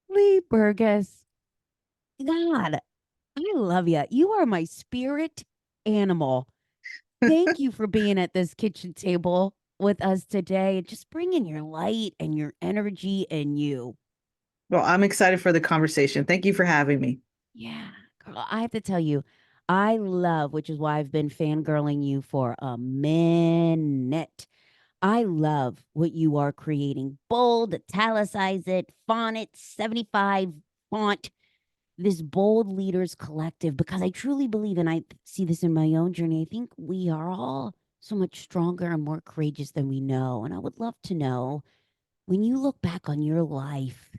Leigh Burgess, God, I love you. You are my spirit animal. Thank you for being at this kitchen table with us today, just bringing your light and your energy and you. Well, I'm excited for the conversation. Thank you for having me. Yeah, girl, I have to tell you, I love, which is why I've been fangirling you for a minute. I love what you are creating. Bold, italicize it, font it, 75 font, this bold leaders collective, because I truly believe, and I see this in my own journey, I think we are all so much stronger and more courageous than we know. And I would love to know, when you look back on your life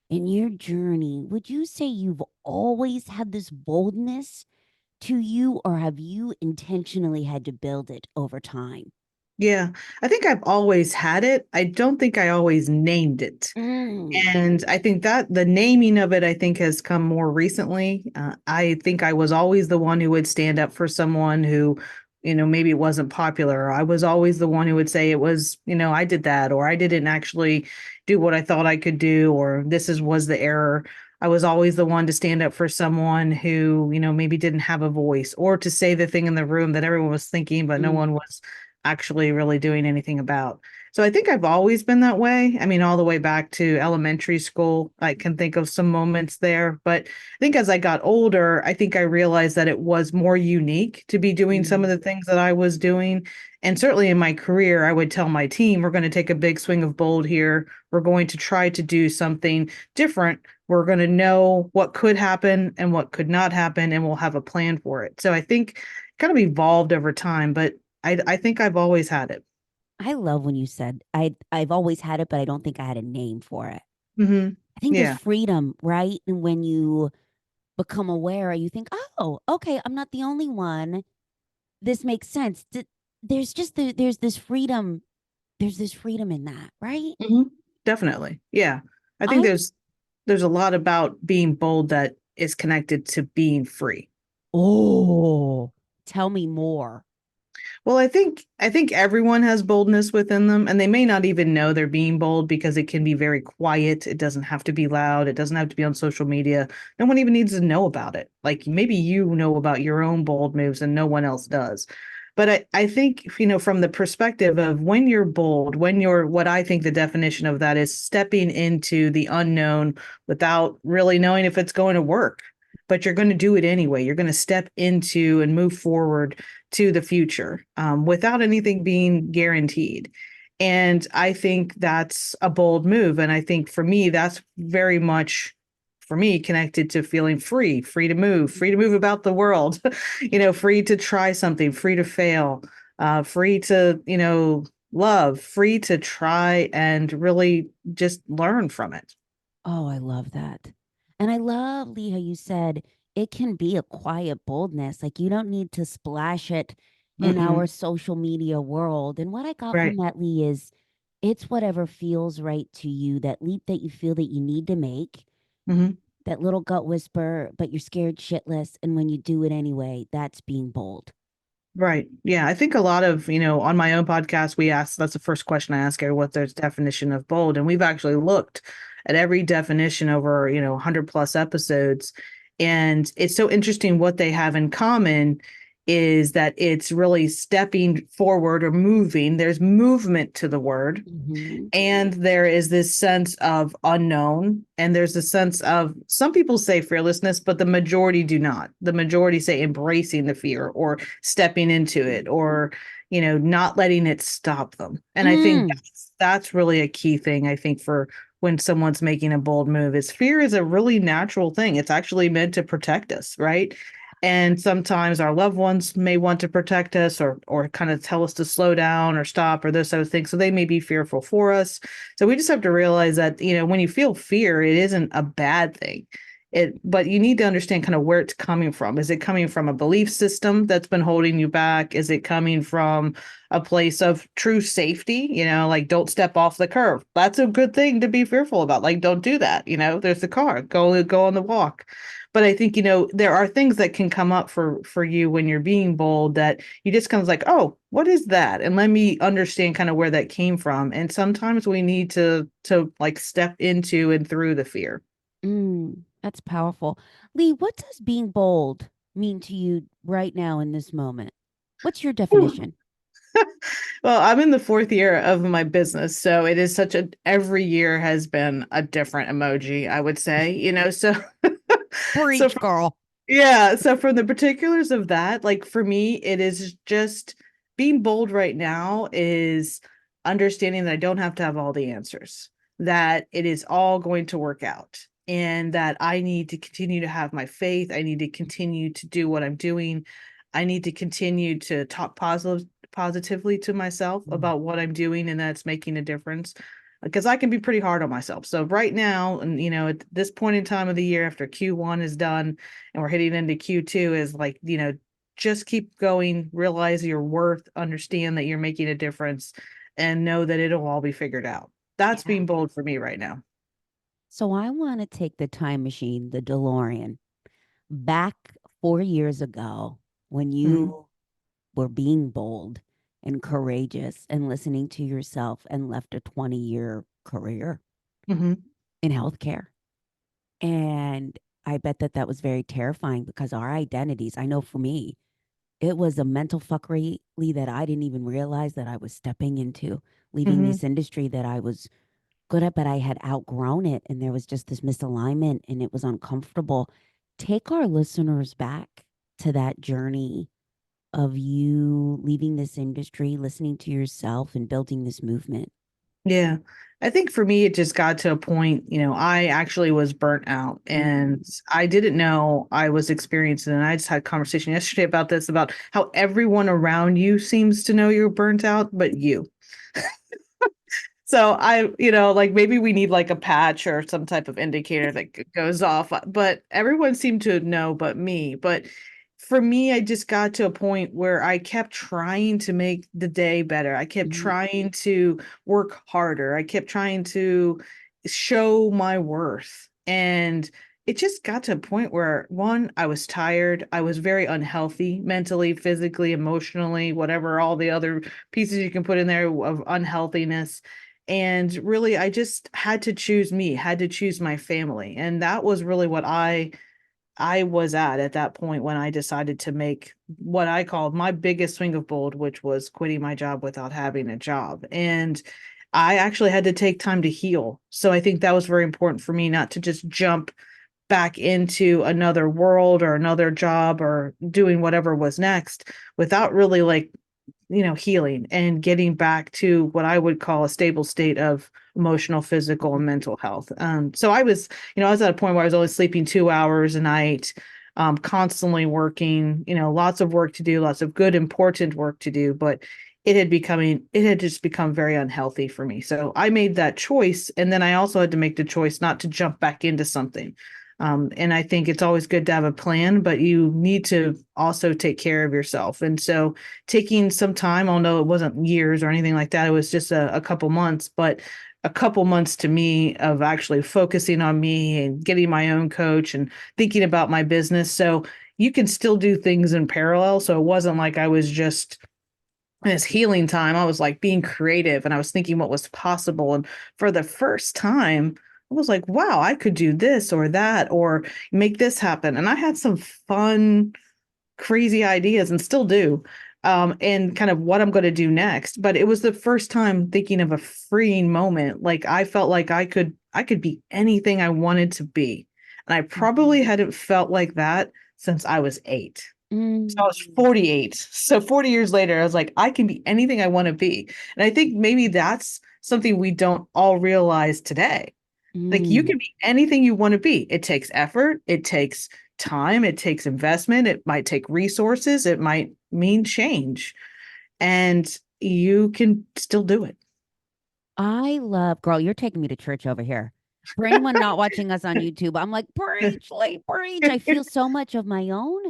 and your journey, would you say you've always had this boldness to you, or have you intentionally had to build it over time? Yeah, I think I've always had it. I don't think I always named it. Mm. And I think that the naming of it, I think, has come more recently. I think I was always the one who would stand up for someone who, maybe it wasn't popular. I was always the one who would say it was, I did that, or I didn't actually do what I thought I could do, or was the error. I was always the one to stand up for someone who, maybe didn't have a voice, or to say the thing in the room that everyone was thinking, but no Mm. one was actually really doing anything about. So I think I've always been that way. I mean, all the way back to elementary school, I can think of some moments there. But I think as I got older, I think I realized that it was more unique to be doing some of Mm. the things that I was doing. And certainly in my career, I would tell my team, we're going to take a big swing of bold here. We're going to try to do something different. We're going to know what could happen and what could not happen, and we'll have a plan for it. So I think it kind of evolved over time, but I think I've always had it. I love when you said I've always had it, but I don't think I had a name for it. Hmm. I think there's Yeah. freedom, right? And when you become aware, you think, oh, okay, I'm not the only one. This makes sense. There's just there's this freedom. There's this freedom in that, right? Hmm. Definitely. Yeah. I think I'm there's a lot about being bold that is connected to being free. Oh, tell me more. Well, I think everyone has boldness within them, and they may not even know they're being bold because it can be very quiet. It doesn't have to be loud. It doesn't have to be on social media. No one even needs to know about it. Like maybe you know about your own bold moves and no one else does. But I think, from the perspective of when you're bold, what I think the definition of that is stepping into the unknown without really knowing if it's going to work, but you're going to do it anyway. You're going to step into and move forward to the future without anything being guaranteed. And I think that's a bold move. And I think for me, that's very much for me connected to feeling free, free to move about the world, free to try something, free to fail, free to, love, free to try and really just learn from it. Oh, I love that. And I love, Lee, how you said it can be a quiet boldness. Like you don't need to splash it in our Mm-mm. social media world. And what I got from Right. that, Lee, is it's whatever feels right to you, that leap that you feel that you need to make, Hmm. that little gut whisper, but you're scared shitless. And when you do it anyway, that's being bold. Right. Yeah. I think a lot of, on my own podcast, that's the first question I ask her, what their definition of bold. And we've actually looked at every definition over, 100 plus episodes. And it's so interesting what they have in common is that it's really stepping forward or moving. There's movement to the word, Hmm. and there is this sense of unknown, and there's a sense of, some people say fearlessness, but the majority do not. The majority say embracing the fear or stepping into it, or not letting it stop them. And I think Mm. that's really a key thing, I think, for when someone's making a bold move. Is fear is a really natural thing. It's actually meant to protect us, right? And sometimes our loved ones may want to protect us, or kind of tell us to slow down or stop or those sort of things. So they may be fearful for us. So we just have to realize that, when you feel fear, it isn't a bad thing. But you need to understand kind of where it's coming from. Is it coming from a belief system that's been holding you back? Is it coming from a place of true safety? Like don't step off the curb. That's a good thing to be fearful about. Like don't do that. There's the car. Go on the walk. But I think, there are things that can come up for you when you're being bold that you just kind of like, oh, what is that? And let me understand kind of where that came from. And sometimes we need to like step into and through the fear. That's powerful. Leigh, what does being bold mean to you right now in this moment? What's your definition? Well, I'm in the fourth year of my business, so it is such a every year has been a different emoji, I would say, so so Preach, girl. yeah, so from the particulars of that, like for me, it is just being bold right now is understanding that I don't have to have all the answers, that it is all going to work out, and that I need to continue to have my faith. I need to continue to do what I'm doing. I need to continue to talk positively to myself Mm. about what I'm doing and that's making a difference because I can be pretty hard on myself. So right now, and at this point in time of the year after Q1 is done, and we're heading into Q2 is like, just keep going, realize your worth, understand that you're making a difference, and know that it'll all be figured out. That's Yeah. being bold for me right now. So I want to take the time machine, the DeLorean, back 4 years ago when Hmm. you were being bold and courageous and listening to yourself and left a 20-year career Hmm. in healthcare. And I bet that that was very terrifying because our identities, I know for me, it was a mental fuckery Leigh, that I didn't even realize that I was stepping into, leaving Hmm. this industry that I was good at, but I had outgrown it. And there was just this misalignment and it was uncomfortable. Take our listeners back to that journey of you leaving this industry, listening to yourself, and building this movement. Yeah. I think for me, it just got to a point, I actually was burnt out Mm. and I didn't know I was experiencing. And I just had a conversation yesterday about this, about how everyone around you seems to know you're burnt out, but you. So like maybe we need like a patch or some type of indicator that goes off, but everyone seemed to know but me. But for me, I just got to a point where I kept trying to make the day better. I kept Mhm. trying to work harder. I kept trying to show my worth. And it just got to a point where one, I was tired. I was very unhealthy mentally, physically, emotionally, whatever, all the other pieces you can put in there of unhealthiness. And really, I just had to choose me, had to choose my family. And that was really what I was at that point when I decided to make what I called my biggest swing of bold, which was quitting my job without having a job. And I actually had to take time to heal. So I think that was very important for me not to just jump back into another world or another job or doing whatever was next without really like healing and getting back to what I would call a stable state of emotional, physical, and mental health. So I was at a point where I was only sleeping 2 hours a night, constantly working, lots of work to do, lots of good, important work to do, but it had just become very unhealthy for me. So I made that choice. And then I also had to make the choice not to jump back into something. And I think it's always good to have a plan, but you need to also take care of yourself. And so taking some time, although it wasn't years or anything like that, it was just a couple months, but a couple months to me of actually focusing on me and getting my own coach and thinking about my business. So you can still do things in parallel. So it wasn't like I was just in this healing time. I was like being creative and I was thinking what was possible. And for the first time, I was like, wow, I could do this or that or make this happen. And I had some fun crazy ideas and still do, and kind of what I'm going to do next. But it was the first time thinking of a freeing moment. Like I felt like I could be anything I wanted to be. And I probably Mhm. hadn't felt like that since I was 8. So I was Mm. 48. So 40 years later, I was like, I can be anything I want to be. And I think maybe that's something we don't all realize today. Like you Mm. can be anything you want to be. It takes effort, it takes time, it takes investment, it might take resources, it might mean change, and you can still do it. I love, girl, you're taking me to church over here. For anyone not watching us on YouTube, I'm like, preach, Leigh, preach. I feel so much of my own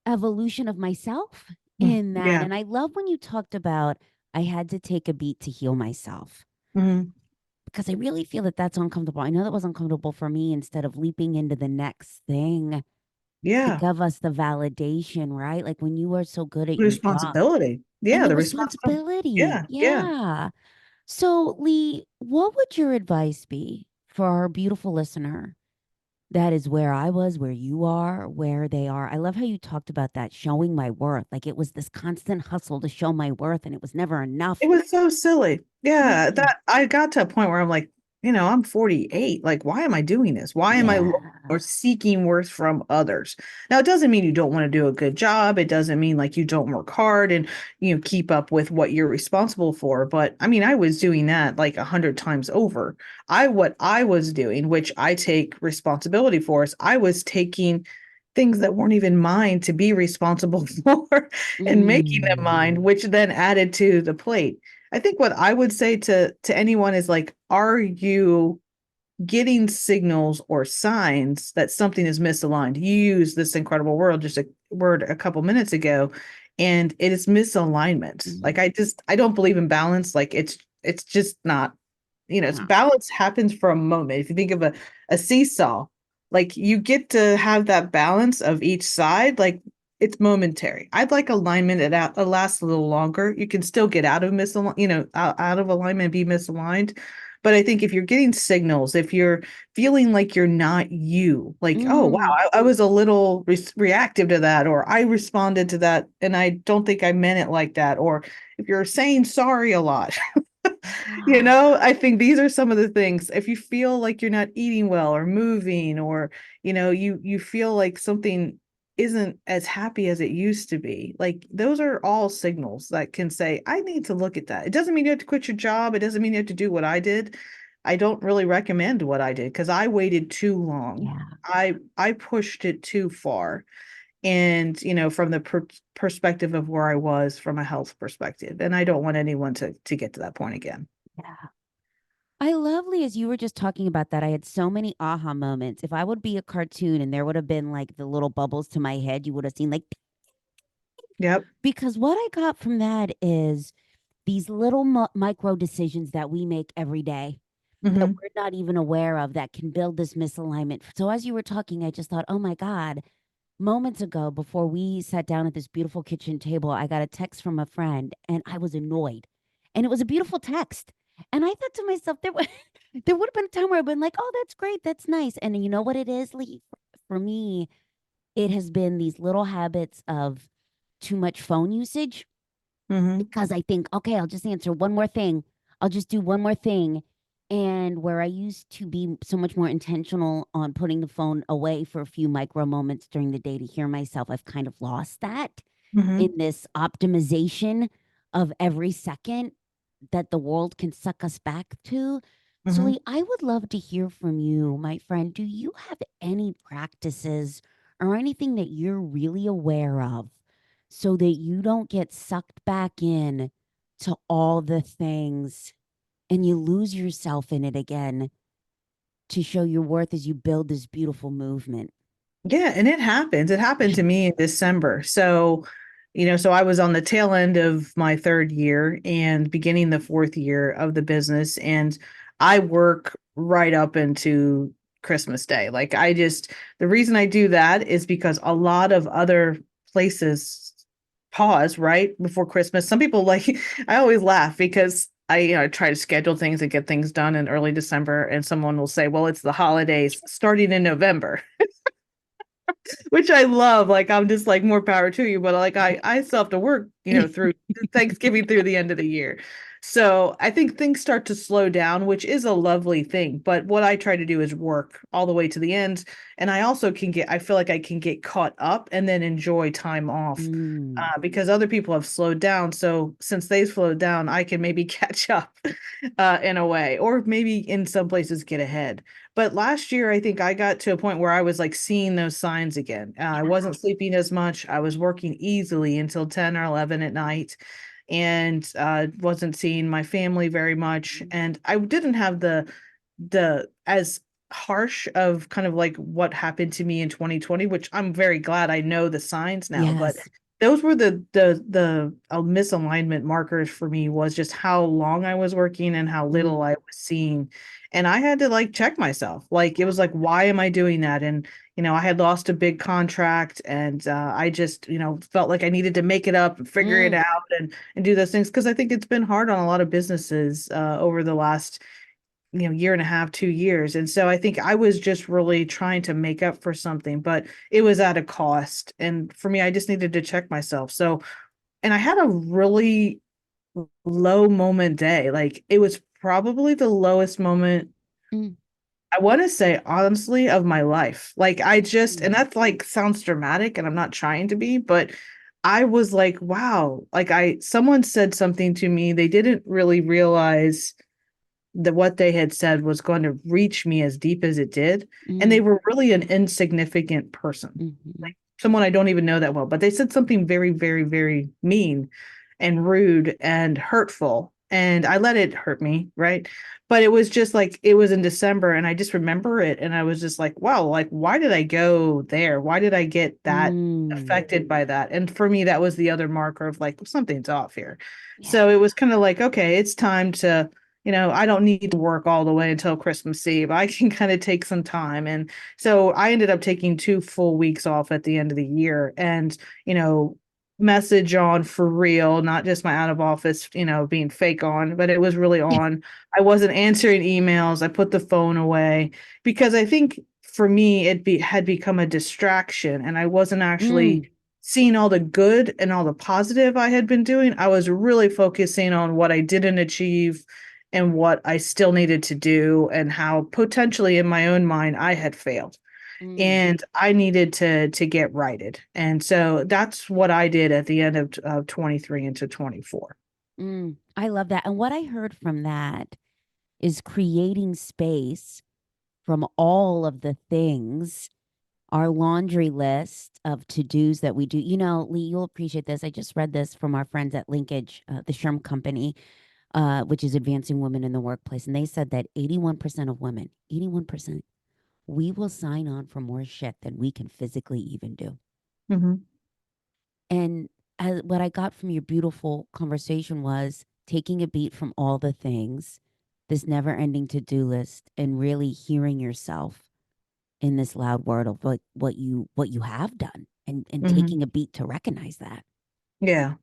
evolution of myself in that. Yeah. And I love when you talked about I had to take a beat to heal myself Mhm. because I really feel that that's uncomfortable. I know that was uncomfortable for me instead of leaping into the next thing to Yeah. give us the validation, right? Like when you are so good at your job Responsibility. and Yeah, the the responsibility. responsibility. Yeah, yeah. Yeah. So, Leigh, what would your advice be for our beautiful listener that is where I was, where you are, where they are? I love how you talked about that showing my worth. Like it was this constant hustle to show my worth, and it was never It enough. was so silly. Yeah, Mm, that I got to a point where I'm like, I'm 48. Like, why am I doing this? Why am I looking yeah. or seeking worth from others? Now, it doesn't mean you don't want to do a good job. It doesn't mean like you don't work hard and keep up with what you're responsible for. But I mean, I was doing that like 100 times over. What I was doing, which I take responsibility for, is I was taking things that weren't even mine to be responsible for and making them mine, Mm, which then added to the plate. I think what I would say to anyone is like, are you getting signals or signs that something is misaligned? You used this incredible word a couple minutes ago, and it is misalignment. Like mm, I don't believe in balance. Like it's just not, it's no. balance happens for a moment. If you think of a seesaw, like you get to have that balance of each side, like it's momentary. I'd like alignment it lasts a little longer. You can still get out of out of alignment and be misaligned. But I think if you're getting signals, if you're feeling like you're not you, like, oh wow, Mm, I was a little reactive to that, or I responded to that and I don't think I meant it like that, or if you're saying sorry a lot, yeah. I think these are some of the things. If you feel like you're not eating well or moving, or you feel like something isn't as happy as it used to be, like those are all signals that can say, I need to look at that. It doesn't mean you have to quit your job. It doesn't mean you have to do what I did. I don't really recommend what I did because I waited too long. Yeah. I pushed it too far. And from the perspective of where I was from a health perspective, and I don't want anyone to get to that point again. Yeah. I lovely as you were just talking about that. I had so many aha moments. If I would be a cartoon and there would have been like the little bubbles to my head, you would have seen like, Yep. because what I got from that is these little micro decisions that we make every day that Hmm. we're not even aware of that can build this misalignment. So as you were talking, I just thought, oh my God, moments ago, before we sat down at this beautiful kitchen table, I got a text from a friend and I was annoyed. And it was a beautiful text. And I thought to myself, there would have been a time where I've been like, oh, that's great. That's nice. And you know what it is, Leigh? For me, it has been these little habits of too much phone usage Hmm. because I think, okay, I'll just answer one more thing. I'll just do one more thing. And where I used to be so much more intentional on putting the phone away for a few micro moments during the day to hear myself, I've kind of lost that Hmm. in this optimization of every second that the world can suck us back to. So, Hmm. Lee, I would love to hear from you, my friend. Do you have any practices or anything that you're really aware of so that you don't get sucked back in to all the things and you lose yourself in it again to show your worth as you build this beautiful movement? Yeah, and it happens. It happened to me in December. So, so I was on the tail end of my third year and beginning the fourth year of the business. And I work right up into Christmas Day. Like the reason I do that is because a lot of other places pause right before Christmas. Some people like, I always laugh because I try to schedule things and get things done in early December, and someone will say, well, it's the holidays starting in November, which I love. Like I'm just like, more power to you, but like I still have to work, through Thanksgiving through the end of the year. So I think things start to slow down, which is a lovely thing. But what I try to do is work all the way to the end. And I feel like I can get caught up and then enjoy time off, Mm, because other people have slowed down. So since they've slowed down, I can maybe catch up in a way, or maybe in some places get ahead. But last year, I think I got to a point where I was like seeing those signs again. I yeah. wasn't sleeping as much. I was working easily until 10 or 11 at night, and wasn't seeing my family very much. And I didn't have the as harsh of kind of like what happened to me in 2020, which I'm very glad I know the signs now. But Yes. those were the misalignment markers for me, was just how long I was working and how Mm, little I was seeing. And I had to like check myself. Like it was like, why am I doing that? And I had lost a big contract, and I just, felt like I needed to make it up and figure it mm, out and do those things, because I think it's been hard on a lot of businesses over the last year and a half, 2 years. And so I think I was just really trying to make up for something, but it was at a cost. And for me, I just needed to check myself. So, and I had a really low moment day. Like it was probably the lowest moment, mm, I want to say, honestly, of my life. Like I just, mm, and that like sounds dramatic, and I'm not trying to be, but I was like, wow, like someone said something to me. They didn't really realize that what they had said was going to reach me as deep as it did. And they mm, were really an insignificant person, mhm, like someone I don't even know that well, but they said something very, very, very mean and rude and hurtful. And I let it hurt me, right? But it was just like, it was in December, and I just remember it. And I was just like, wow, like, why did I go there? Why did I get that mm. affected by that? And for me, that was the other marker of like, something's off here. Yeah. So it was kind of like, okay, it's time to, I don't need to work all the way until Christmas Eve. I can kind of take some time. And so I ended up taking 2 full weeks off at the end of the year, and, message on for real, not just my out of office, being fake on, but it was really on. I wasn't answering emails. I put the phone away because I think for me, had become a distraction, and I wasn't actually Mm, seeing all the good and all the positive I had been doing. I was really focusing on what I didn't achieve and what I still needed to do, and how potentially in my own mind I had failed mm, and I needed to get righted. And so that's what I did at the end of 23 into 24. mm. I love that. And what I heard from that is creating space from all of the things, our laundry list of to-dos that we do. Lee, you'll appreciate this. I just read this from our friends at Linkage, the Sherm Company, which is advancing women in the workplace. And they said that 81% of women, 81%, we will sign on for more shit than we can physically even do. Mm-hmm. And what I got from your beautiful conversation was taking a beat from all the things, this never ending to do list, and really hearing yourself in this loud word of what you have done, and Mm-hmm. taking a beat to recognize that. Yeah.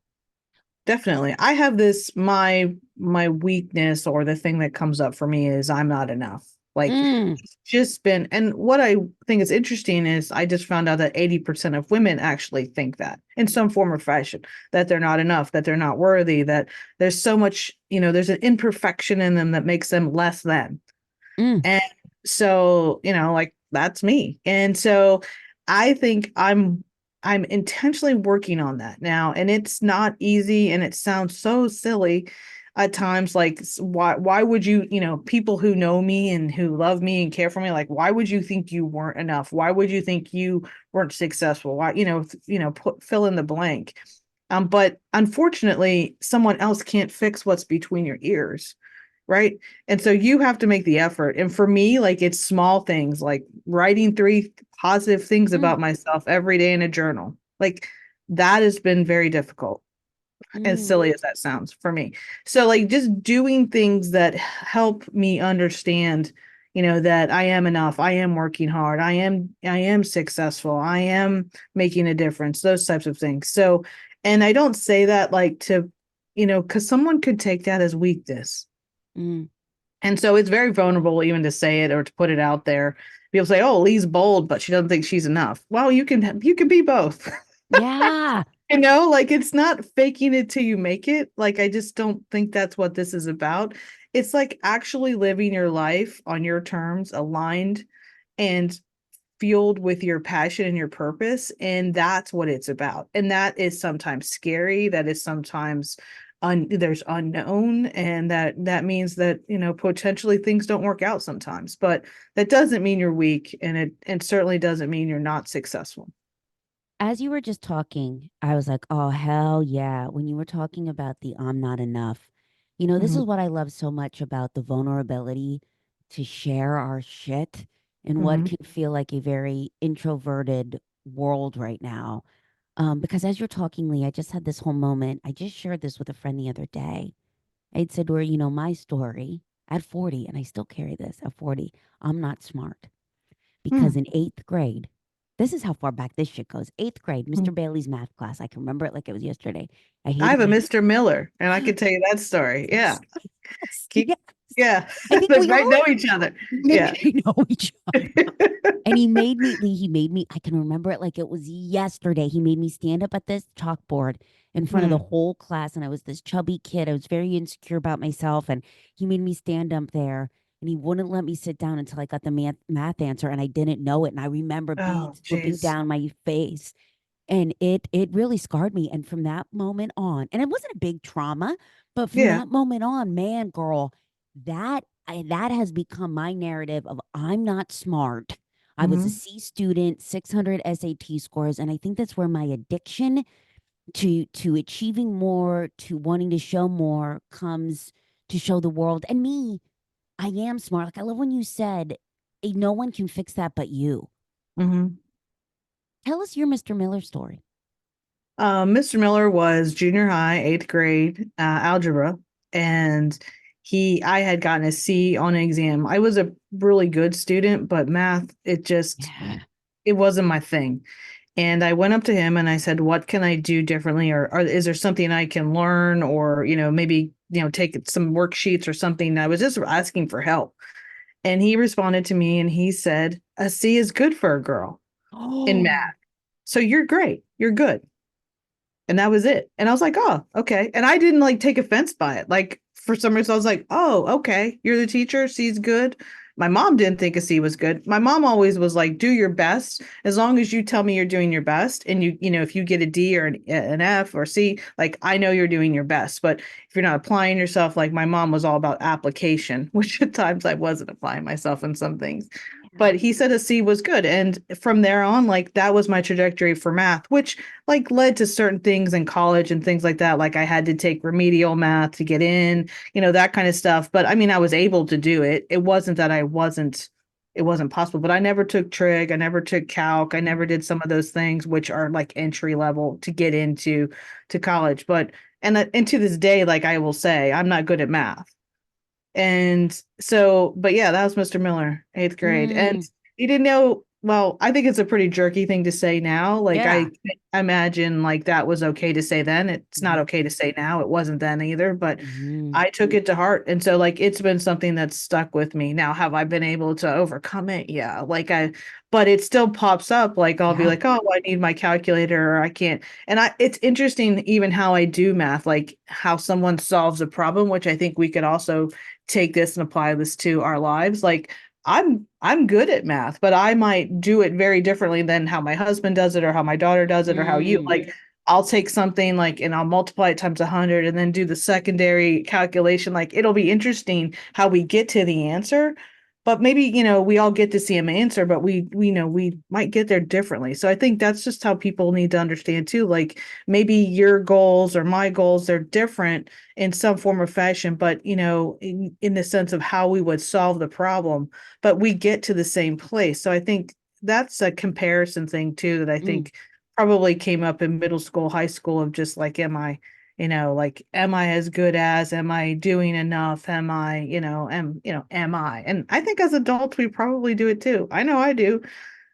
Definitely. I have this my weakness, or the thing that comes up for me, is I'm not enough. Like Mm, it's just been, and what I think is interesting is I just found out that 80% of women actually think that in some form or fashion, that they're not enough, that they're not worthy, that there's so much, there's an imperfection in them that makes them less than. mm, And so, like that's me. And so I think I'm intentionally working on that now, and it's not easy, and it sounds so silly at times. Like why would you, people who know me and who love me and care for me, like why would you think you weren't enough? Why would you think you weren't successful? Why, fill in the blank. But unfortunately, someone else can't fix what's between your ears, right? And so you have to make the effort. And for me, like it's small things, like writing 3 positive things mm, about myself every day in a journal. Like that has been very difficult, as mm, silly as that sounds for me. So like just doing things that help me understand, that I am enough, I am working hard, I am successful, I am making a difference, those types of things. So, and I don't say that like to, because someone could take that as weakness. mm. And so it's very vulnerable even to say it or to put it out there. People say, "Oh, Lee's bold, but she doesn't think she's enough." Well, you can be both. Yeah. Like it's not faking it till you make it. Like I just don't think that's what this is about. It's like actually living your life on your terms, aligned and fueled with your passion and your purpose, and that's what it's about. And that is sometimes scary, that is sometimes there's unknown, and that means that potentially things don't work out sometimes, but that doesn't mean you're weak, and it certainly doesn't mean you're not successful. As you were just talking, I was like, oh, hell yeah. When you were talking about the I'm not enough, this Hmm. is what I love so much about the vulnerability to share our shit in what Hmm. can feel like a very introverted world right now. Because as you're talking, Lee, I just had this whole moment. I just shared this with a friend the other day. I'd said, where, my story at 40, and I still carry this at 40, I'm not smart. Because Hmm. in eighth grade, this is how far back this shit goes. Eighth grade, Hmm. Mr. Bailey's math class. I can remember it like it was yesterday. I I hated have a math. Mr. Miller, and I can tell you that story. Yeah. Yes, yes, Keep, yes. yeah. I think They we might all know each other. maybe Yeah. they know each other. And he made me, I can remember it like it was yesterday. He made me stand up at this chalkboard in front of the Hmm. whole class. And I was this chubby kid. I was very insecure about myself. And he made me stand up there and he wouldn't let me sit down until I got the math answer. And I didn't know it. And I remember Oh, beads slipping jeez. down my face. And it really scarred me. And from that moment on, and it wasn't a big trauma, but from Yeah. that moment on, man, girl, that has become my narrative of I'm not smart. I was a Hmm. C student, 600 SAT scores, and I think that's where my addiction to achieving more, to wanting to show more comes to show the world and me. I am smart. Like I love when you said, no one can fix that but you." Hmm. Tell us your Mr. Miller story. Mr. Miller was junior high, eighth grade, algebra, and I had gotten a C on an exam. I was a really good student, but math, Yeah. it wasn't my thing. And I went up to him and I said, "What can I do differently? Or is there something I can learn? Or, maybe, take some worksheets or something." I was just asking for help. And he responded to me and he said, "A C is good for a girl in math. Oh. So you're great. You're good." And that was it. And I was like, "Oh, okay." And I didn't like take offense by it. Like for some reason, I was like, "Oh, okay. You're the teacher. C's good." My mom didn't think a C was good. My mom always was like, "Do your best. As long as you tell me you're doing your best, and if you get a D or an F or C, like I know you're doing your best. But if you're not applying yourself, like my mom was all about application, which at times I wasn't applying myself in some things." Yeah. But he said a C was good. And from there on, like that was my trajectory for math, which like led to certain things in college and things like that. Like I had to take remedial math to get in, that kind of stuff. But I mean, I was able to do it. It wasn't that it wasn't possible. But I never took trig, I never took calc, I never did some of those things which are like entry level to get into to college. But and to this day, like I will say, I'm not good at math. And so, but yeah, that was Mr. Miller, eighth grade. And Mm, he didn't know. Well, I think it's a pretty jerky thing to say now. Like, yeah. I imagine like that was okay to say then. It's not Mhm. okay to say now. It wasn't then either, but Mhm. I took it to heart. And so, like, it's been something that's stuck with me. Now, have I been able to overcome it? Yeah. But it still pops up. Like, I'll be Yeah. like, oh, I need my calculator or I can't. And it's interesting even how I do math, like how someone solves a problem, which I think we could also take this and apply this to our lives. Like I'm good at math, but I might do it very differently than how my husband does it or how my daughter does it or how you Mm, like I'll take something like and I'll multiply it times 100 and then do the secondary calculation. Like it'll be interesting how we get to the answer. But maybe, we all get to see an answer, but we know we might get there differently. So I think that's just how people need to understand too. Like maybe your goals or my goals, they're different in some form or fashion, but in the sense of how we would solve the problem, but we get to the same place. So I think that's a comparison thing too that I mm. think probably came up in middle school, high school of just like, am I as good as, am I doing enough? Am I, am I? And I think as adults, we probably do it too. I know I do.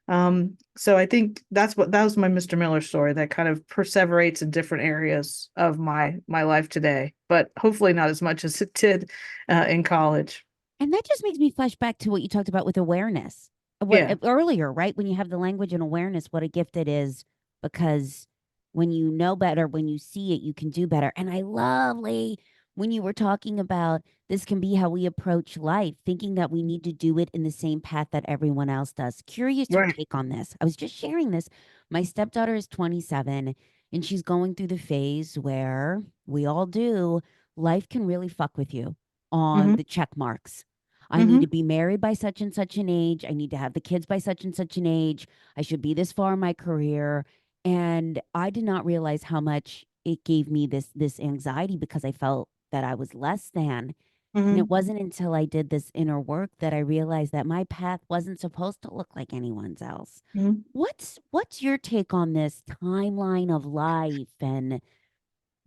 So I think that was my Mr. Miller story that kind of perseverates in different areas of my life today, but hopefully not as much as it did in college. And that just makes me flash back to what you talked about with awareness. What Yeah, earlier, right? When you have the language and awareness, what a gift it is because when you know better, when you see it, you can do better. And I love, Lee, when you were talking about this can be how we approach life, thinking that we need to do it in the same path that everyone else does. Curious your right. take on this. I was just sharing this. My stepdaughter is 27 and she's going through the phase where we all do. Life can really fuck with you on Mm-hmm. the check marks. I need to Mm-hmm. be married by such and such an age. I need to have the kids by such and such an age. I should be this far in my career. And I did not realize how much it gave me this anxiety because I felt that I was less than. And it Hmm. wasn't until I did this inner work that I realized that my path wasn't supposed to look like anyone's else. Hmm. What's your take on this timeline of life and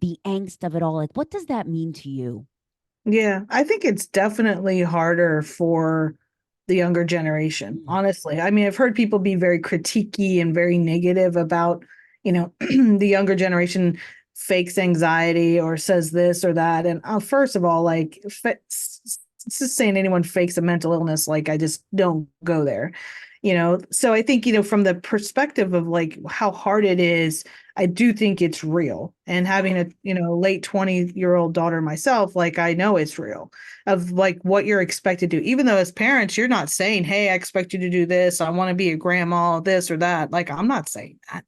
the angst of it all? Like, what does that mean to you? Yeah, I think it's definitely harder for the younger generation, Mm, honestly. I mean, I've heard people be very critiquey and very negative about, the younger generation fakes anxiety or says this or that. And first of all, like, it's just saying anyone fakes a mental illness, like, I just don't go there. So I think, from the perspective of like how hard it is, I do think it's real. And having a, late 20-year-old daughter myself, like I know it's real of like what you're expected to do. Even though as parents, you're not saying, hey, I expect you to do this. I want to be a grandma, this or that. Like I'm not saying that.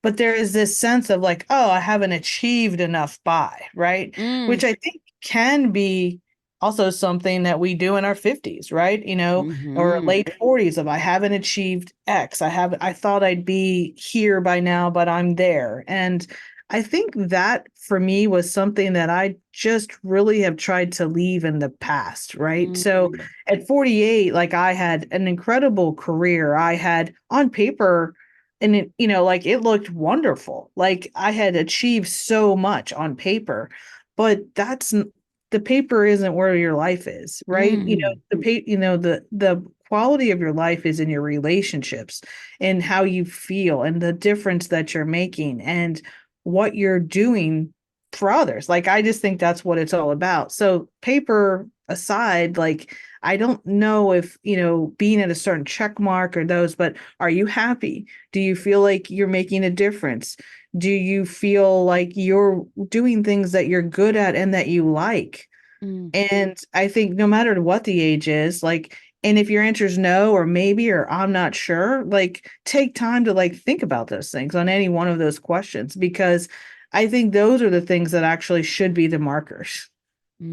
But there is this sense of like, oh, I haven't achieved enough by, right? mm, Which I think can be also something that we do in our 50s, right? Or mm-hmm, late 40s of I haven't achieved X. I thought I'd be here by now, but I'm there. And I think that for me was something that I just really have tried to leave in the past, right? So mm, at 48, like I had an incredible career. I had on paper and like it looked wonderful. Like I had achieved so much on paper, but the paper isn't where your life is, right? mm, The quality of your life is in your relationships and how you feel and the difference that you're making and what you're doing for others. Like I just think that's what it's all about. So paper aside, like I don't know if, being at a certain check mark or those, but are you happy? Do you feel like you're making a difference? Do you feel like you're doing things that you're good at and that you like? mm, And I think no matter what the age is, like, and if your answer is no, or maybe, or I'm not sure, like, take time to like think about those things on any one of those questions, because I think those are the things that actually should be the markers.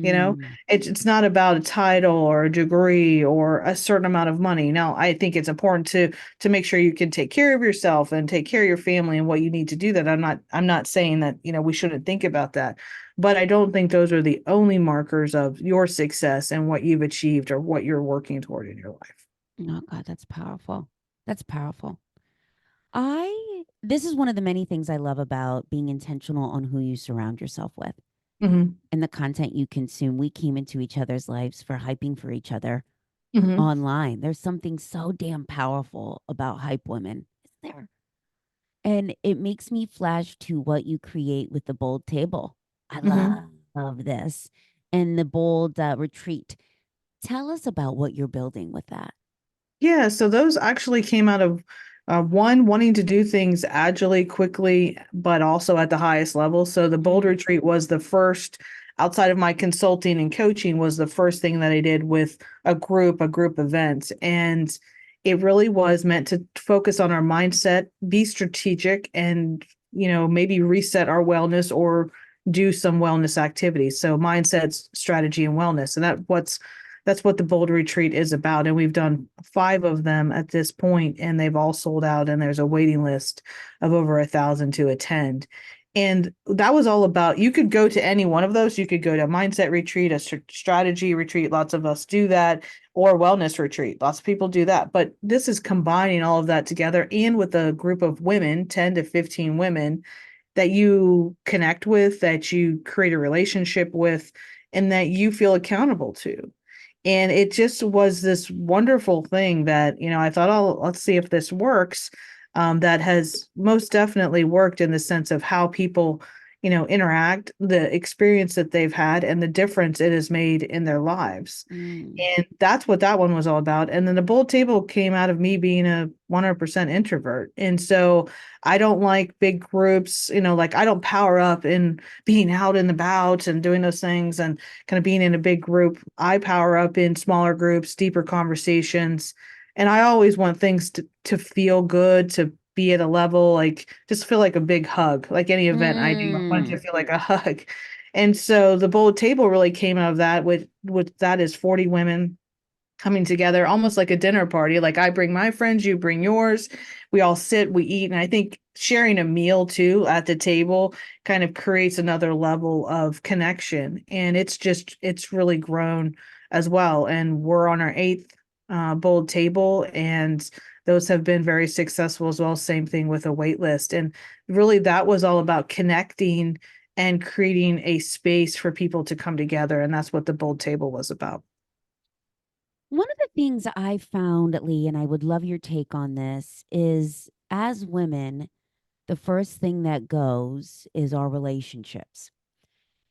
You know, mm. it's not about a title or a degree or a certain amount of money. Now, I think it's important to make sure you can take care of yourself and take care of your family and what you need to do that. I'm not saying that, we shouldn't think about that. But I don't think those are the only markers of your success and what you've achieved or what you're working toward in your life. Oh God, that's powerful. That's powerful. This is one of the many things I love about being intentional on who you surround yourself with Hmm. and the content you consume. We came into each other's lives for hyping for each other Hmm. online. There's something so damn powerful about hype women. Is there? And it makes me flash to what you create with the bold table. I Hmm. love this. And the bold retreat. Tell us about what you're building with that. Yeah, so those actually came out of one wanting to do things agilely, quickly, but also at the highest level. So the Bold Mm, Retreat was the first, outside of my consulting and coaching, was the first thing that I did with a group event. And it really was meant to focus on our mindset, be strategic, and maybe reset our wellness or do some wellness activities. So mindset, strategy, and wellness. And that's what the Bold Retreat is about. And we've done 5 of them at this point, and they've all sold out. And there's a waiting list of over 1,000 to attend. And that was all about, you could go to any one of those. You could go to a mindset retreat, a strategy retreat. Lots of us do that, or wellness retreat. Lots of people do that. But this is combining all of that together and with a group of women, 10 to 15 women that you connect with, that you create a relationship with, and that you feel accountable to. And it just was this wonderful thing that, I thought, oh, let's see if this works. That has most definitely worked in the sense of how people, interact, the experience that they've had, and the difference it has made in their lives. mm, And that's what that one was all about. And then the bold table came out of me being a 100% introvert. And so I don't like big groups, like I don't power up in being out and about and doing those things and kind of being in a big group. I power up in smaller groups, deeper conversations. And I always want things to feel good, to be at a level, like just feel like a big hug. Like any event I do, I want it to mm, feel like a hug. And so the bold table really came out of that, with that is 40 women coming together almost like a dinner party. Like I bring my friends, you bring yours. We all sit, we eat. And I think sharing a meal too at the table kind of creates another level of connection. And it's really grown as well. And we're on our eighth bold table, and those have been very successful as well. Same thing with a wait list. And really, that was all about connecting and creating a space for people to come together. And that's what the bold table was about. One of the things I found, Lee, and I would love your take on this, is as women, the first thing that goes is our relationships.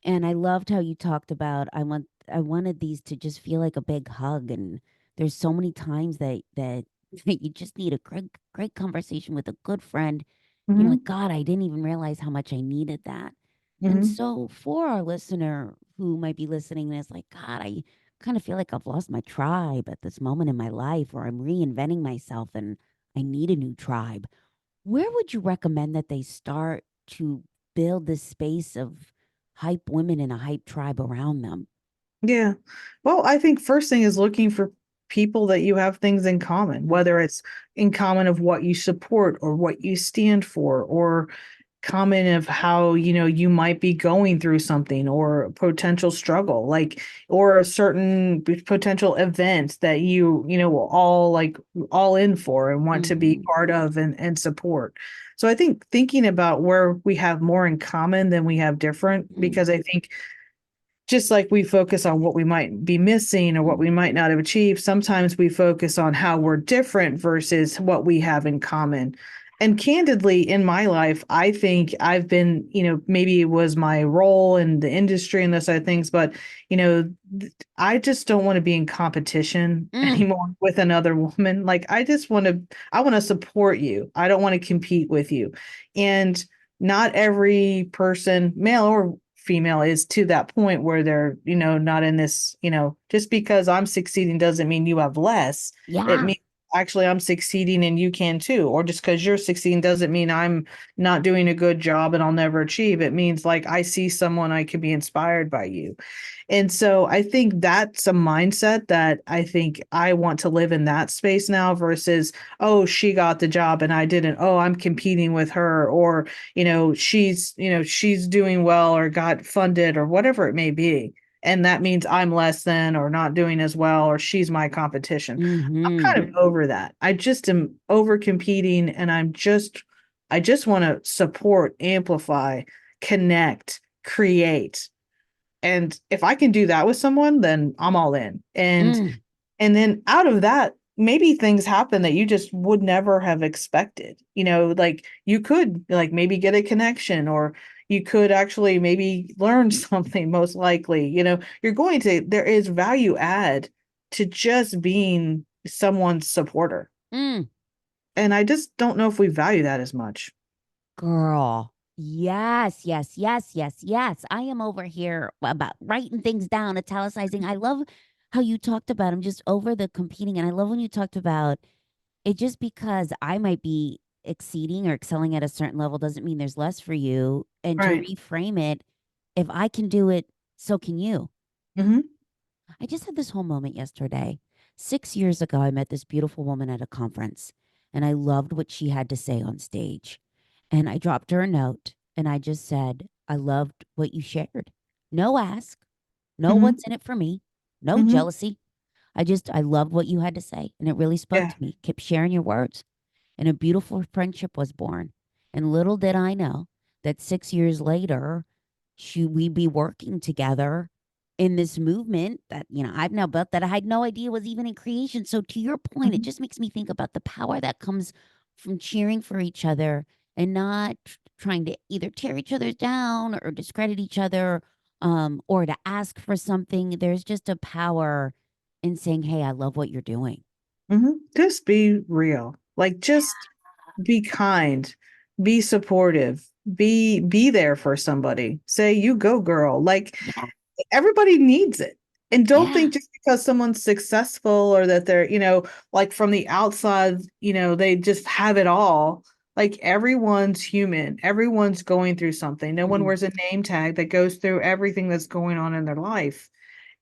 And I loved how you talked about I wanted these to just feel like a big hug. And there's so many times that that you just need a great conversation with a good friend. You know, like, Hmm. God, I didn't even realize how much I needed that. And Hmm. so for our listener who might be listening and is like, God, I kind of feel like I've lost my tribe at this moment in my life, or I'm reinventing myself and I need a new tribe. Where would you recommend that they start to build this space of hype women and a hype tribe around them? Yeah. Well, I think first thing is looking for people that you have things in common, whether it's in common of what you support or what you stand for, or common of how, you might be going through something or a potential struggle, like, or a certain potential event that will all like all in for and want to be Mm-hmm. part of and support. So I think thinking about where we have more in common than we have different, Mm-hmm. because I think just like we focus on what we might be missing or what we might not have achieved, sometimes we focus on how we're different versus what we have in common. And candidly, in my life, I think I've been, maybe it was my role in the industry and those side of things, but, I just don't want to be in competition Mm, anymore with another woman. Like, I want to support you. I don't want to compete with you. And not every person, male or female, is to that point where they're, not in this, just because I'm succeeding doesn't mean you have less. It yeah. means actually I'm succeeding and you can too. Or just because you're succeeding doesn't mean I'm not doing a good job and I'll never achieve. It means like I see someone, I could be inspired by you. And so I think that's a mindset that I think I want to live in that space now versus, oh, she got the job and I didn't. Oh, I'm competing with her, or, she's doing well or got funded or whatever it may be. And that means I'm less than or not doing as well or she's my competition. I'm Mm-hmm. kind of over that. I just am over competing, and I just want to support, amplify, connect, create. And if I can do that with someone, then I'm all in. Mm, And then out of that, maybe things happen that you just would never have expected. Like you could like maybe get a connection, or you could actually maybe learn something, most likely. There is value add to just being someone's supporter. mm. And I just don't know if we value that as much. Girl. Yes, yes, yes, yes, yes. I am over here about writing things down, italicizing. I love how you talked about I'm just over the competing. And I love when you talked about it just because I might be exceeding or excelling at a certain level doesn't mean there's less for you. And to Right. reframe it, if I can do it, so can you. Hmm. I just had this whole moment yesterday. 6 years ago, I met this beautiful woman at a conference, and I loved what she had to say on stage. And I dropped her a note, and I just said, I loved what you shared. No ask, no Hmm. what's in it for me, no Hmm. jealousy. I loved what you had to say, and it really spoke Yeah. to me. Keep sharing your words, and a beautiful friendship was born. And little did I know that 6 years later, should we be working together in this movement that, I've now built that I had no idea was even in creation. So to your point, it Hmm. just makes me think about the power that comes from cheering for each other and not trying to either tear each other down or discredit each other, or to ask for something. There's just a power in saying, hey, I love what you're doing. Hmm. Just be real. Like just be kind, be supportive, be there for somebody. Say you go girl. Like Yeah. everybody needs it. And don't Yeah. think just because someone's successful or that they're, like from the outside, they just have it all. Like everyone's human. Everyone's going through something. No one Mm, wears a name tag that goes through everything that's going on in their life.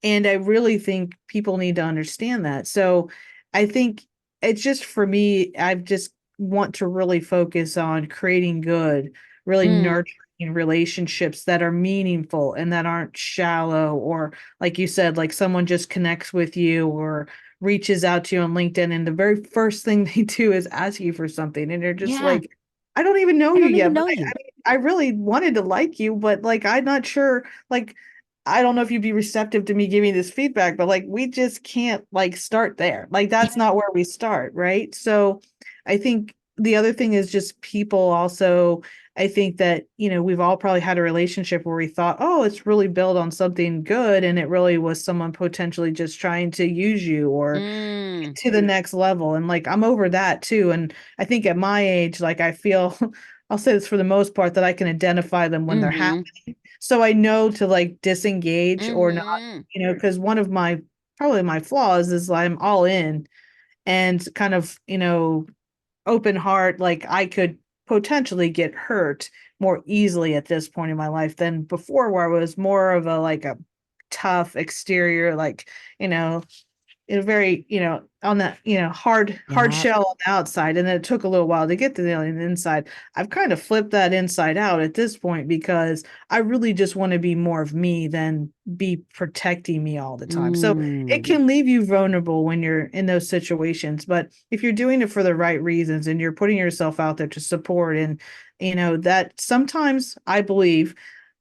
And I really think people need to understand that. So I think it's just for me, I've just want to really focus on creating good, really Mm, nurturing relationships that are meaningful and that aren't shallow, or like you said, like someone just connects with you or reaches out to you on LinkedIn and the very first thing they do is ask you for something and you're just yeah. like, I don't even know I you don't even yet, but know you. I really wanted to like you, but like I'm not sure, like I don't know if you'd be receptive to me giving this feedback, but like we just can't like start there. Like that's not where we start, right? So I think the other thing is just people also, I think that, we've all probably had a relationship where we thought, oh, it's really built on something good, and it really was someone potentially just trying to use you or Mm, to the next level. And like I'm over that too. And I think at my age, like I feel I'll say this for the most part that I can identify them when they're mm-hmm, happy. So I know to like disengage or not, mm-hmm, because one of my probably my flaws is I'm all in and kind of, open heart, like I could potentially get hurt more easily at this point in my life than before, where I was more of a like a tough exterior, like, you know, in a very, on that, hard yeah. shell on the outside. And then it took a little while to get to the inside. I've kind of flipped that inside out at this point because I really just want to be more of me than be protecting me all the time. So it Mm, can leave you vulnerable when you're in those situations. But if you're doing it for the right reasons and you're putting yourself out there to support, and, that sometimes I believe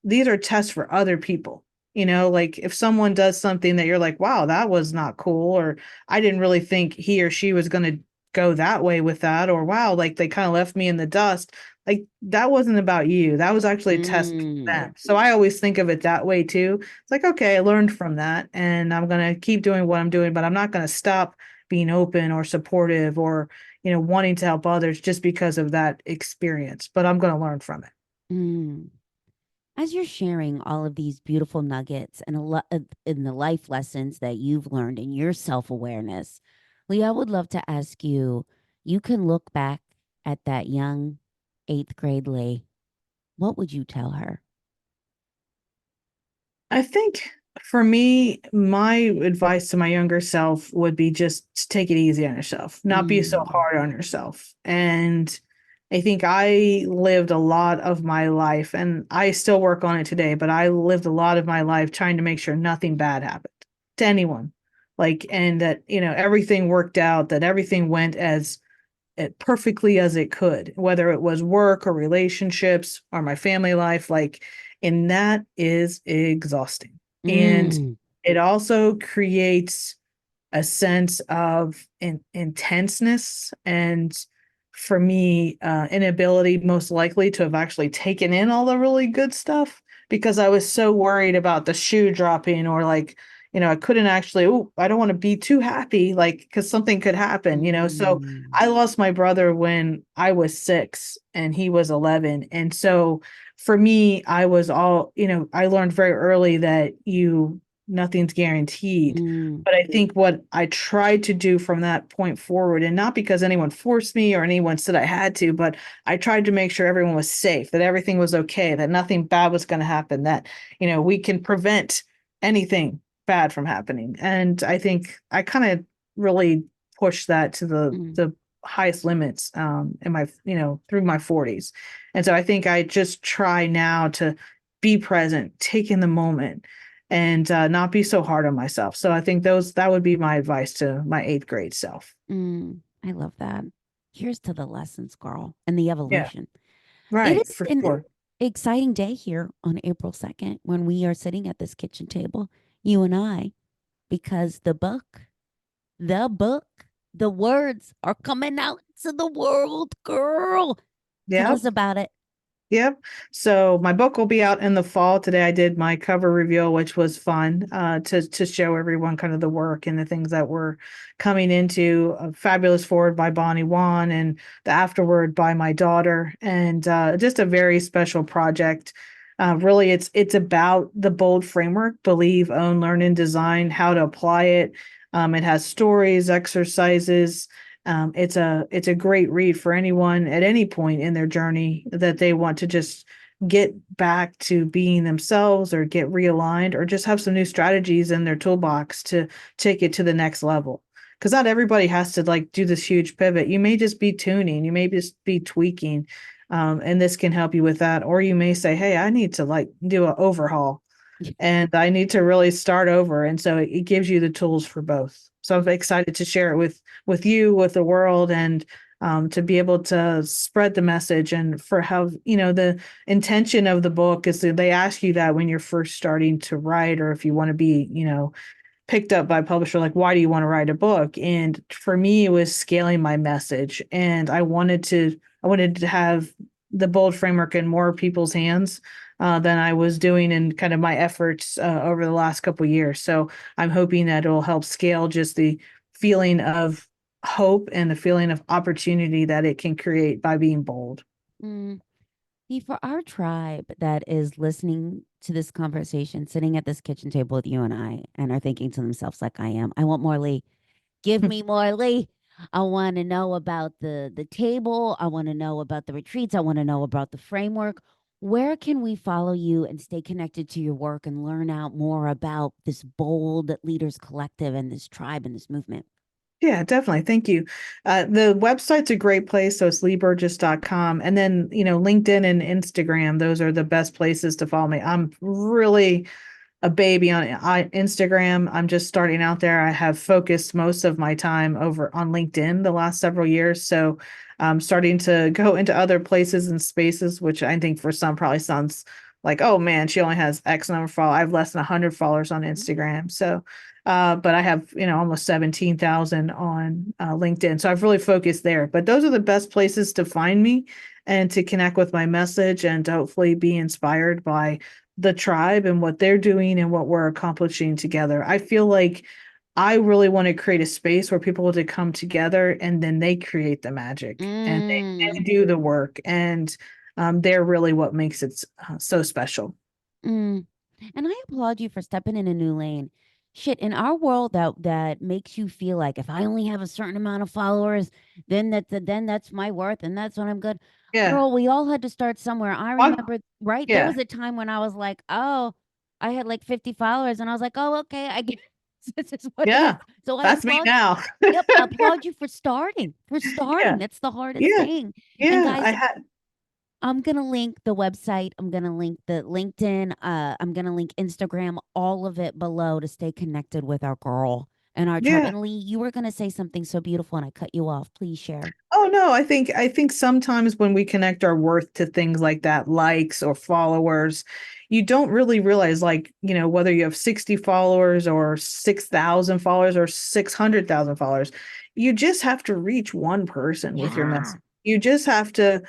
these are tests for other people. Like if someone does something that you're like, wow, that was not cool, or I didn't really think he or she was going to go that way with that, or wow, like they kind of left me in the dust. Like that wasn't about you. That was actually a test for mm, them. So I always think of it that way too. It's like, okay, I learned from that and I'm going to keep doing what I'm doing, but I'm not going to stop being open or supportive or, wanting to help others just because of that experience, but I'm going to learn from it. mm. As you're sharing all of these beautiful nuggets and in the life lessons that you've learned in your self awareness, Leah, I would love to ask you. You can look back at that young eighth grade Leigh. What would you tell her? I think for me, my advice to my younger self would be just to take it easy on yourself, not be so Mm, hard on yourself. And I think I lived a lot of my life, and I still work on it today, but I lived a lot of my life trying to make sure nothing bad happened to anyone. Like, and that, everything worked out, that everything went as perfectly as it could, whether it was work or relationships or my family life. Like, and that is exhausting. And mm, it also creates a sense of intenseness and, for me, inability most likely to have actually taken in all the really good stuff because I was so worried about the shoe dropping, or like, I couldn't actually, oh, I don't want to be too happy, like, because something could happen, so mm, I lost my brother when I was 6 and he was 11. And so for me, I was all, I learned very early that nothing's guaranteed. mm, But I think what I tried to do from that point forward, and not because anyone forced me or anyone said I had to, but I tried to make sure everyone was safe, that everything was okay, that nothing bad was going to happen, that, we can prevent anything bad from happening. And I think I kind of really pushed that to the mm, the highest limits in my, through my 40s. And so I think I just try now to be present, take in the moment, and not be so hard on myself. So I think that would be my advice to my eighth grade self. mm. I love that. Here's to the lessons, girl, and the Yeah, evolution. It right, is for an sure. exciting day here on April 2nd when we are sitting at this kitchen table, you and I, because the book, the words are coming out to the world, girl. Tell Yeah. us about it. Yep. So my book will be out in the fall. Today I did my cover reveal, which was fun to show everyone kind of the work and the things that were coming into Fabulous Forward by Bonnie Wan and the Afterword by my daughter, and just a very special project. Really, it's about the bold framework: believe, own, learn, and design. How to apply it. It has stories, exercises. It's a great read for anyone at any point in their journey that they want to just get back to being themselves or get realigned or just have some new strategies in their toolbox to take it to the next level. because not everybody has to like do this huge pivot. You may just be tuning, you may just be tweaking, and this can help you with that. Or you may say, hey, I need to like do an overhaul and I need to really start over. And so it gives you the tools for both. So I'm excited to share it with you, with the world, and to be able to spread the message. And for how, the intention of the book is that they ask you that when you're first starting to write, or if you want to be, picked up by a publisher, like, why do you want to write a book? And for me, it was scaling my message. And I wanted to have the bold framework in more people's hands than I was doing in kind of my efforts over the last couple of years. So I'm hoping that it'll help scale just the feeling of hope and the feeling of opportunity that it can create by being bold. Mm. See, for our tribe that is listening to this conversation, sitting at this kitchen table with you and are thinking to themselves like I am, I want more Leigh. Give me more Leigh. I want to know about the table. I want to know about the retreats. I want to know about the framework. Where can we follow you and stay connected to your work and learn out more about this bold leaders collective and this tribe and this movement? Yeah, definitely. Thank you. The website's a great place. So it's leigburgess.com. And then, LinkedIn and Instagram, those are the best places to follow me. I'm really a baby on Instagram. I'm just starting out there. I have focused most of my time over on LinkedIn the last several years. So I'm starting to go into other places and spaces, which I think for some probably sounds like, oh man, she only has X number of followers. I have less than 100 followers on Instagram. So, but I have, almost 17,000 on LinkedIn. So I've really focused there. But those are the best places to find me and to connect with my message and to hopefully be inspired by the tribe and what they're doing and what we're accomplishing together. I feel like I really want to create a space where people to come together and then they create the magic and they Mm, do the work. And they're really what makes it so special. mm. And I applaud you for stepping in a new lane. Shit, in our world that makes you feel like if I only have a certain amount of followers, then that's my worth and that's when I'm good. Yeah. Girl, we all had to start somewhere. I Well, remember, right? There yeah. was a time when I was like, oh, I had like 50 followers, and I was like, oh, okay, I guess this is what it is. Yeah. So I That's me applaud, now. yep, applaud you for starting, for starting. Yeah. That's the hardest Yeah. thing. And Yeah. I guys, had, I'm gonna link the website. I'm gonna link the LinkedIn. I'm gonna link Instagram, all of it below to stay connected with our girl and our tribe. yeah. And Leigh, you were gonna say something so beautiful, and I cut you off. Please share. Oh no, I think sometimes when we connect our worth to things like that, likes or followers, you don't really realize like, whether you have 60 followers or 6,000 followers or 600,000 followers, you just have to reach one person with your Yeah. message. You just have to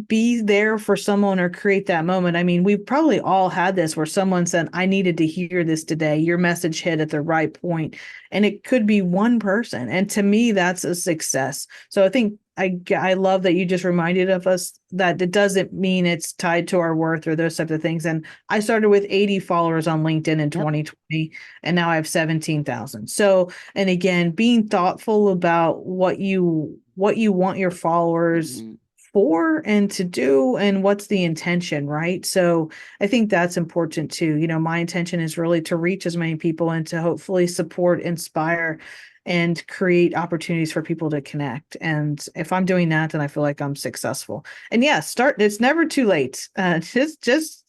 be there for someone or create that moment. I mean, we've probably all had this where someone said, I needed to hear this today. Your message hit at the right point. And it could be one person. And to me, that's a success. So I think I love that you just reminded of us that it doesn't mean it's tied to our worth or those types of things. And I started with 80 followers on LinkedIn in Yep. 2020, and now I have 17,000. So, and again, being thoughtful about what you want your followers Mm, for and to do and what's the intention, right? So I think that's important too. My intention is really to reach as many people and to hopefully support, inspire, and create opportunities for people to connect. And if I'm doing that, then I feel like I'm successful. And yeah, start. It's never too late. Just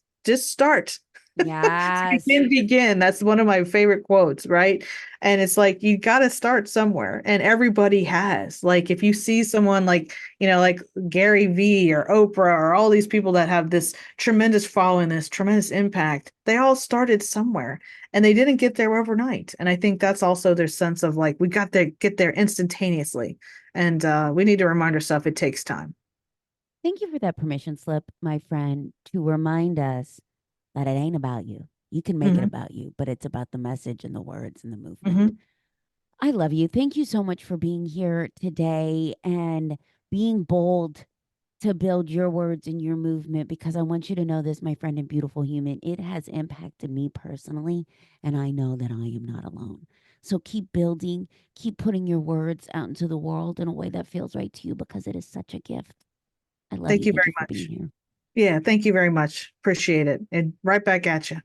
start. yes. Begin, begin. That's one of my favorite quotes, right? And it's like you got to start somewhere, and everybody has. Like if you see someone like like Gary V or Oprah or all these people that have this tremendous following, this tremendous impact, they all started somewhere, and they didn't get there overnight. And I think that's also their sense of like we got to get there instantaneously, and we need to remind ourselves it takes time. Thank you for that permission slip, my friend, to remind us that it ain't about you. You can make it Hmm. about you, but it's about the message and the words and the movement. Hmm. I love you. Thank you so much for being here today and being bold to build your words and your movement because I want you to know this, my friend and beautiful human. It has impacted me personally, and I know that I am not alone. So keep building, keep putting your words out into the world in a way that feels right to you because it is such a gift. I love Thank you. you Thank very you for being much. here. Yeah, thank you very much. Appreciate it. And right back at you.